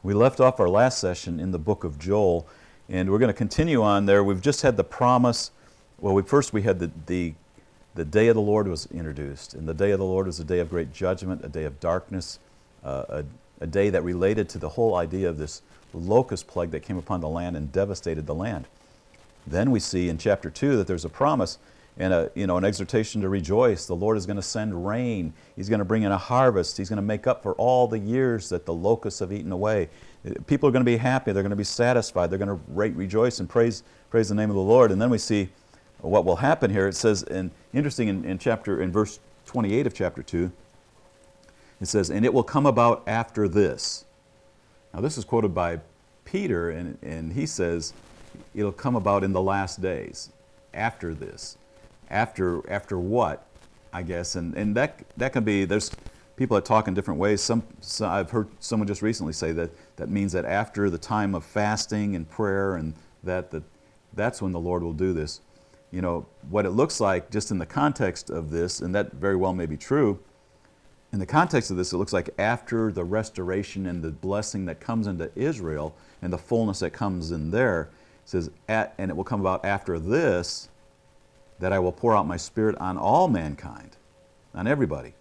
We left off our last session in the book of Joel, and we're going to continue on there. We've just had the promise. Well, we had the day of the Lord was introduced, and the day of the Lord was a day of great judgment, a day of darkness, a day that related to the whole idea of this locust plague that came upon the land and devastated the land. Then we see in chapter 2 that there's a promise and an exhortation to rejoice. The Lord is going to send rain. He's going to bring in a harvest. He's going to make up for all the years that the locusts have eaten away. People are going to be happy. They're going to be satisfied. They're going to rejoice and praise the name of the Lord. And then we see what will happen here. It says, in verse 28 of chapter 2, it says, "And it will come about after this." Now this is quoted by Peter, and he says, it'll come about in the last days, after this. After what, I guess, and that can be, there's people that talk in different ways. I've heard someone just recently say that means that after the time of fasting and prayer, and that's when the Lord will do this. You know, what it looks like just in the context of this, and that very well may be true, in the context of this, it looks like after the restoration and the blessing that comes into Israel and the fullness that comes in there, it says, and it will come about after this, that I will pour out my Spirit on all mankind, on everybody.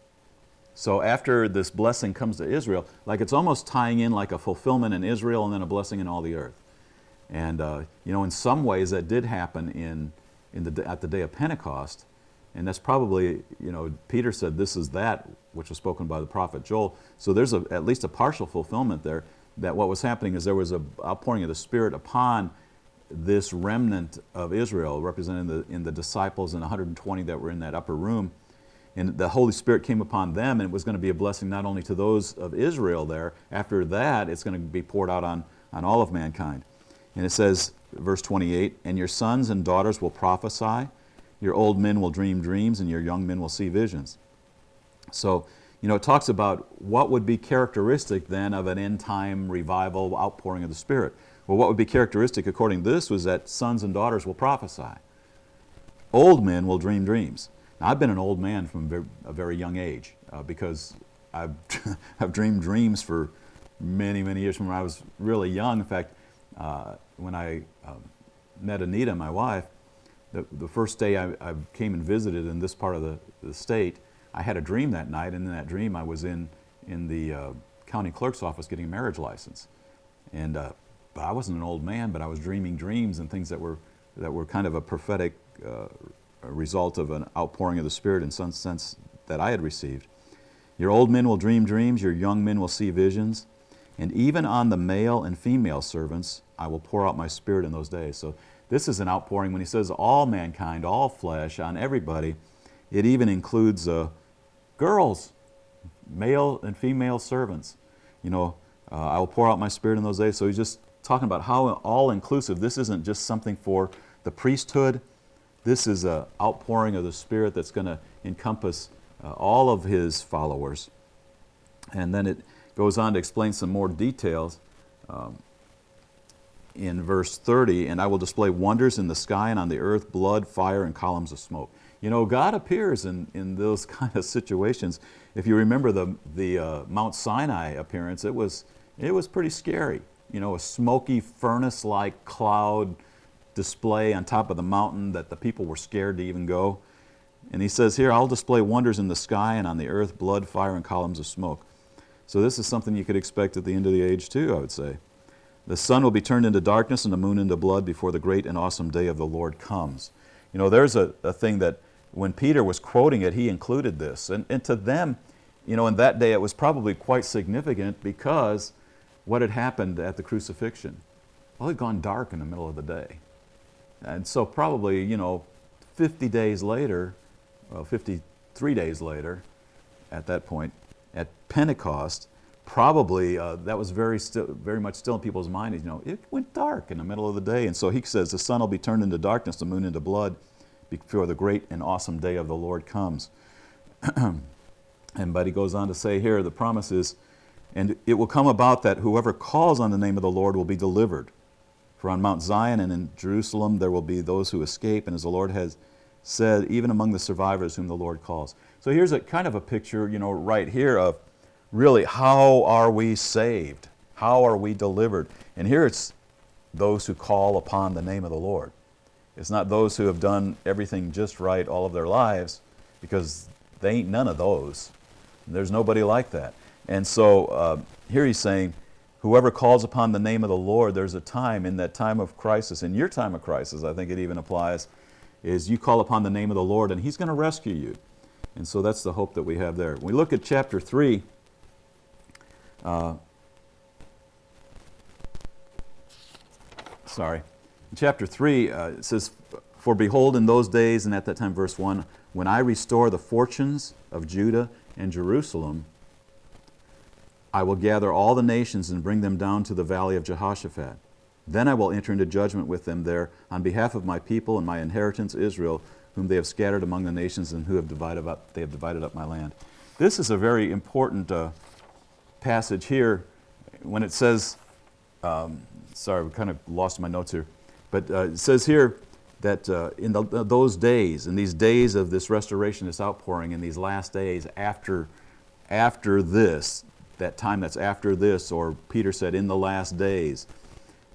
So after this blessing comes to Israel, like it's almost tying in like a fulfillment in Israel and then a blessing in all the earth. And in some ways that did happen at the day of Pentecost, and that's probably, Peter said this is that which was spoken by the prophet Joel. So there's at least a partial fulfillment there, that what was happening is there was an outpouring of the Spirit upon this remnant of Israel, represented in the disciples and 120 that were in that upper room. And the Holy Spirit came upon them, and it was going to be a blessing not only to those of Israel there. After that, it's going to be poured out on all of mankind. And it says, verse 28, "And your sons and daughters will prophesy, your old men will dream dreams, and your young men will see visions." So, it talks about what would be characteristic then of an end-time revival, outpouring of the Spirit. Well, what would be characteristic according to this was that sons and daughters will prophesy. Old men will dream dreams. Now, I've been an old man from a very young age because I've dreamed dreams for many, many years from when I was really young. In fact, when I met Anita, my wife, the first day I came and visited in this part of the state, I had a dream that night, and in that dream I was in the county clerk's office getting a marriage license. And I wasn't an old man, but I was dreaming dreams and things that were kind of a prophetic result of an outpouring of the Spirit in some sense that I had received. "Your old men will dream dreams, your young men will see visions, and even on the male and female servants I will pour out my Spirit in those days." So this is an outpouring. When he says all mankind, all flesh, on everybody, it even includes girls, male and female servants. I will pour out my Spirit in those days. So he's just talking about how all-inclusive. This isn't just something for the priesthood. This is an outpouring of the Spirit that's going to encompass all of his followers. And then it goes on to explain some more details in verse 30, "And I will display wonders in the sky and on the earth, blood, fire, and columns of smoke." God appears in those kind of situations. If you remember the Mount Sinai appearance, it was pretty scary. A smoky furnace-like cloud display on top of the mountain that the people were scared to even go. And he says here, "I'll display wonders in the sky and on the earth, blood, fire, and columns of smoke." So this is something you could expect at the end of the age too, I would say. "The sun will be turned into darkness and the moon into blood before the great and awesome day of the Lord comes." There's a thing that when Peter was quoting it, he included this. And to them, in that day it was probably quite significant because what had happened at the crucifixion? Well, it had gone dark in the middle of the day. And so probably, 50 days later, 53 days later, at that point, at Pentecost, probably that was very much still in people's minds. It went dark in the middle of the day. And so he says, "The sun will be turned into darkness, the moon into blood, before the great and awesome day of the Lord comes." But he goes on to say here, the promise is, "And it will come about that whoever calls on the name of the Lord will be delivered. For on Mount Zion and in Jerusalem there will be those who escape, and as the Lord has said, even among the survivors whom the Lord calls." So here's a kind of a picture, right here of really how are we saved? How are we delivered? And here it's those who call upon the name of the Lord. It's not those who have done everything just right all of their lives, because they ain't none of those. There's nobody like that. And so here he's saying, whoever calls upon the name of the Lord, there's a time, in that time of crisis, in your time of crisis, I think it even applies, is you call upon the name of the Lord and he's going to rescue you. And so that's the hope that we have there. When we look at chapter 3, in chapter 3, it says, for behold, in those days, and at that time, verse 1, when I restore the fortunes of Judah and Jerusalem, I will gather all the nations and bring them down to the valley of Jehoshaphat. Then I will enter into judgment with them there on behalf of my people and my inheritance Israel, whom they have scattered among the nations and who have divided up my land. This is a very important passage here when it says, sorry, we kind of lost my notes here, but it says here that in those days, in these days of this restoration, this outpouring, in these last days after this, that time that's after this, or Peter said in the last days,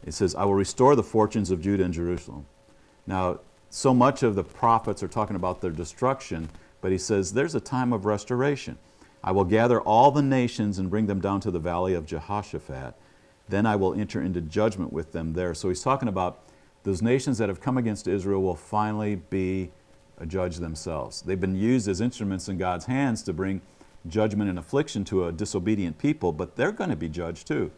it says, I will restore the fortunes of Judah and Jerusalem. Now, so much of the prophets are talking about their destruction, but he says there's a time of restoration. I will gather all the nations and bring them down to the valley of Jehoshaphat. Then I will enter into judgment with them there. So he's talking about those nations that have come against Israel will finally be judged themselves. They've been used as instruments in God's hands to bring judgment and affliction to a disobedient people, but they're going to be judged too.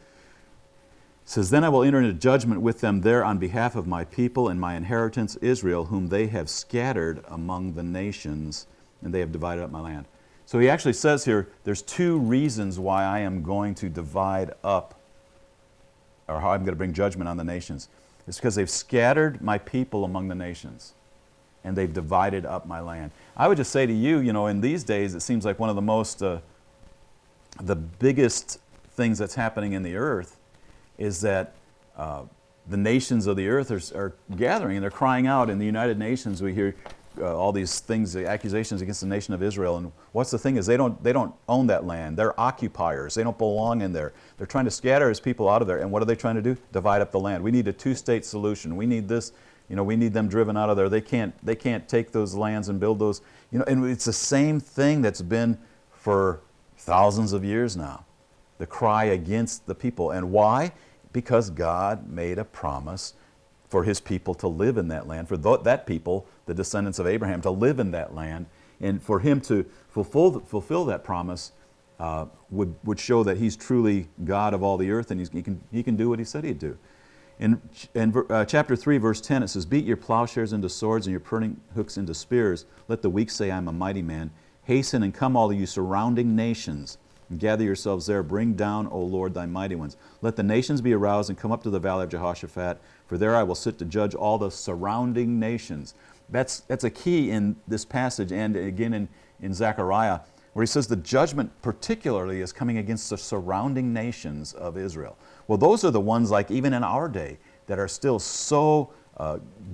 It says, then I will enter into judgment with them there on behalf of my people and my inheritance Israel, whom they have scattered among the nations, and they have divided up my land. So he actually says here, there's two reasons why I am going to divide up, or how I'm going to bring judgment on the nations. It's because they've scattered my people among the nations, and they've divided up my land. I would just say to you, in these days, it seems like one of the most, the biggest things that's happening in the earth is that the nations of the earth are gathering, and they're crying out. In the United Nations, we hear all these things, the accusations against the nation of Israel. And what's the thing is they don't own that land. They're occupiers. They don't belong in there. They're trying to scatter his people out of there. And what are they trying to do? Divide up the land. We need a two-state solution. We need this. We need them driven out of there. They can't take those lands and build those. And it's the same thing that's been for thousands of years now. The cry against the people. And why? Because God made a promise for his people to live in that land, for that people, the descendants of Abraham, to live in that land. And for him to fulfill that promise would show that he's truly God of all the earth, and he can do what he said he'd do. In chapter 3, verse 10, it says, beat your plowshares into swords and your pruning hooks into spears. Let the weak say, I'm a mighty man. Hasten and come, all of you surrounding nations, and gather yourselves there. Bring down, O Lord, thy mighty ones. Let the nations be aroused and come up to the valley of Jehoshaphat, for there I will sit to judge all the surrounding nations. That's a key in this passage, and again in Zechariah, where he says the judgment particularly is coming against the surrounding nations of Israel. Well, those are the ones, like even in our day, that are still so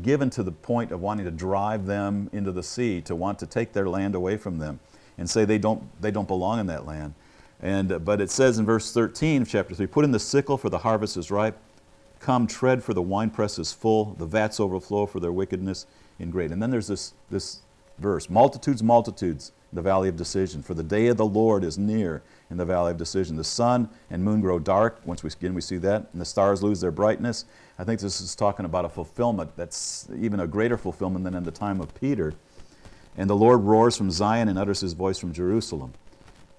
given to the point of wanting to drive them into the sea, to want to take their land away from them and say they don't belong in that land. But it says in verse 13 of chapter 3, put in the sickle, for the harvest is ripe. Come, tread, for the winepress is full. The vats overflow, for their wickedness is great. And then there's this verse, multitudes, multitudes, the valley of decision. For the day of the Lord is near in the valley of decision. The sun and moon grow dark. Once we see that. And the stars lose their brightness. I think this is talking about a fulfillment that's even a greater fulfillment than in the time of Peter. And the Lord roars from Zion and utters his voice from Jerusalem.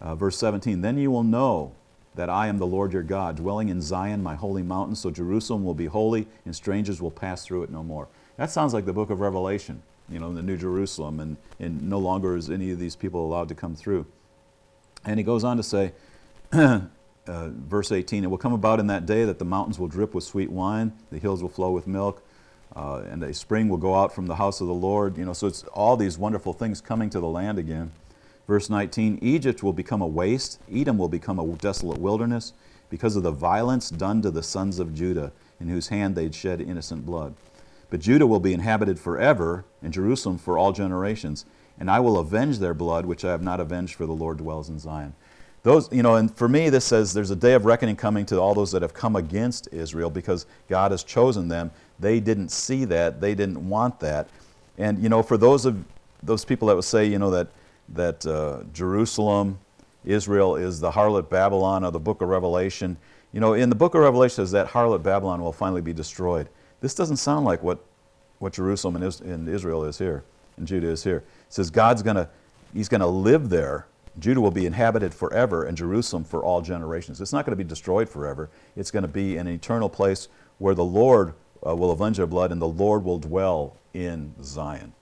Verse 17, then you will know that I am the Lord your God, dwelling in Zion, my holy mountain, so Jerusalem will be holy, and strangers will pass through it no more. That sounds like the book of Revelation, the New Jerusalem, and no longer is any of these people allowed to come through. And he goes on to say, verse 18, it will come about in that day that the mountains will drip with sweet wine, the hills will flow with milk, and a spring will go out from the house of the Lord. So it's all these wonderful things coming to the land again. Verse 19, Egypt will become a waste, Edom will become a desolate wilderness, because of the violence done to the sons of Judah, in whose hand they'd shed innocent blood. But Judah will be inhabited forever, and Jerusalem for all generations, and I will avenge their blood, which I have not avenged, for the Lord dwells in Zion. Those, and for me, this says there's a day of reckoning coming to all those that have come against Israel because God has chosen them. They didn't see that. They didn't want that. And, for those people that would say, that Jerusalem, Israel is the harlot Babylon of the book of Revelation. In the book of Revelation, it says that harlot Babylon will finally be destroyed. This doesn't sound like what Jerusalem and Israel is here, and Judah is here. It says He's going to live there. Judah will be inhabited forever, and Jerusalem for all generations. It's not going to be destroyed forever. It's going to be an eternal place where the Lord will avenge their blood, and the Lord will dwell in Zion.